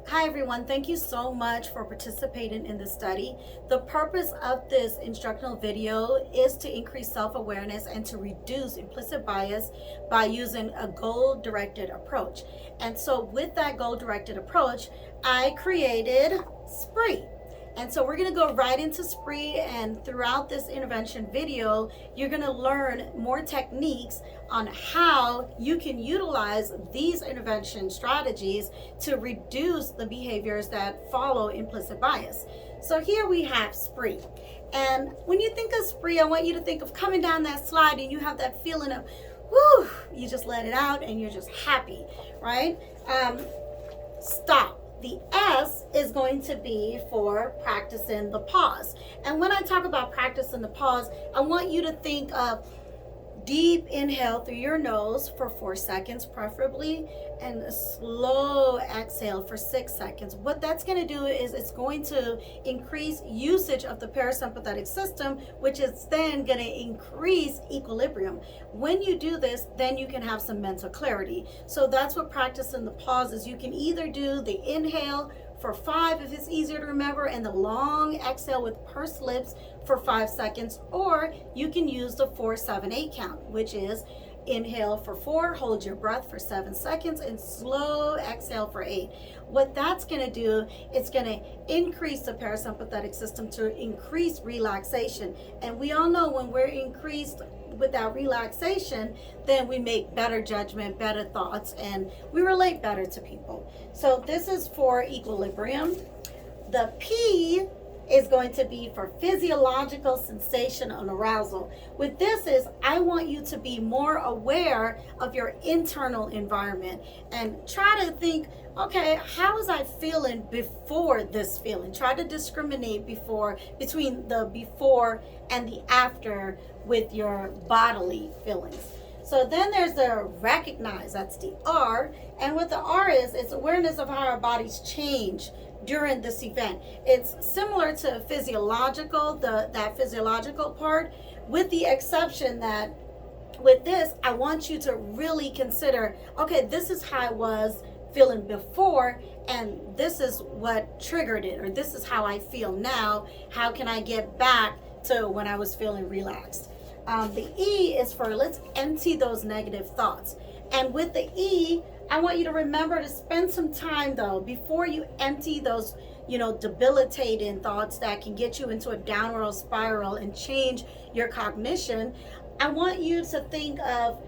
Hi everyone, thank you so much for participating in this study. The purpose of this instructional video is to increase self-awareness and to reduce implicit bias by using a goal-directed approach. And so with that goal-directed approach, I created S.P.R.E.E. And so we're going to go right into S.P.R.E.E, and throughout this intervention video, you're going to learn more techniques on how you can utilize these intervention strategies to reduce the behaviors that follow implicit bias. So here we have S.P.R.E.E. And when you think of S.P.R.E.E, I want you to think of coming down that slide and you have that feeling of, whoo, you just let it out and you're just happy, right? Stop. The S is going to be for practicing the pause. And when I talk about practicing the pause, I want you to think of deep inhale through your nose for 4 seconds preferably, and a slow exhale for 6 seconds. What that's going to do is it's going to increase usage of the parasympathetic system, which is then going to increase equilibrium. When you do this, then you can have some mental clarity. So that's what practicing the pause is. You can either do the inhale for 5 if it's easier to remember, and the long exhale with pursed lips for 5 seconds, or you can use the 4-7-8 count, which is inhale for 4, hold your breath for 7 seconds, and slow exhale for 8. What that's going to do, it's going to increase the parasympathetic system to increase relaxation. And we all know when we're increased with that relaxation, then we make better judgment, better thoughts, and we relate better to people. So this is for equilibrium. The P is going to be for physiological sensation and arousal. With this is, I want you to be more aware of your internal environment and try to think, okay, how was I feeling before this feeling? Try to discriminate between the before and the after with your bodily feelings. So then there's the recognize, that's the R. And what the R is, it's awareness of how our bodies change during this event. It's similar to physiological, that physiological part, with the exception that with this, I want you to really consider, okay, this is how I was feeling before, and this is what triggered it, or this is how I feel now. How can I get back to when I was feeling relaxed? The E is for let's empty those negative thoughts. And with the E, I want you to remember to spend some time though before you empty those, debilitating thoughts that can get you into a downward spiral and change your cognition. I want you to think of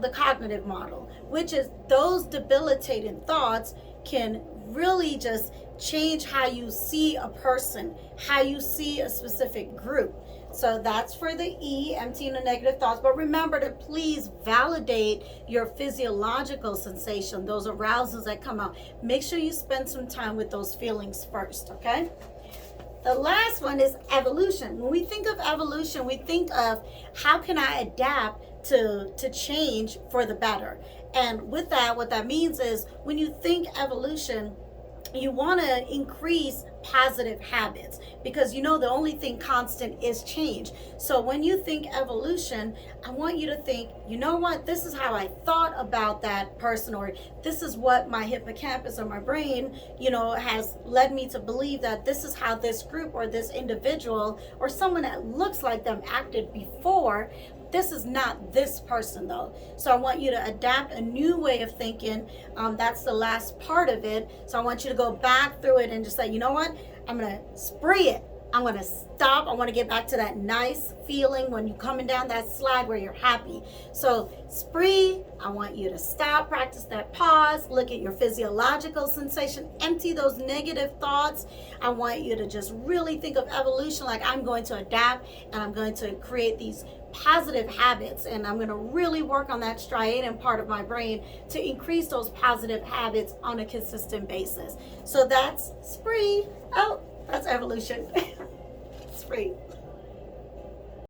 the cognitive model, which is those debilitating thoughts can really just change how you see a person, how you see a specific group. So that's for the E, emptying the negative thoughts. But remember to please validate your physiological sensation, those arousals that come out. Make sure you spend some time with those feelings first, okay? The last one is evolution. When we think of evolution, we think of how can I adapt to change for the better. And with that, what that means is when you think evolution, you want to increase positive habits, because the only thing constant is change. So when you think evolution, I want you to think, you know what, this is how I thought about that person, or this is what my hippocampus or my brain, has led me to believe that this is how this group or this individual or someone that looks like them acted before. This is not this person though. So I want you to adapt a new way of thinking. That's the last part of it. So I want you to go back through it and just say, you know what? I'm going to spray it. I'm going to stop. I want to get back to that nice feeling when you're coming down that slide where you're happy. So S.P.R.E.E, I want you to stop, practice that pause, look at your physiological sensation, empty those negative thoughts. I want you to just really think of evolution like I'm going to adapt and I'm going to create these positive habits, and I'm going to really work on that striatum part of my brain to increase those positive habits on a consistent basis. So that's S.P.R.E.E. Oh, that's evolution. S.P.R.E.E.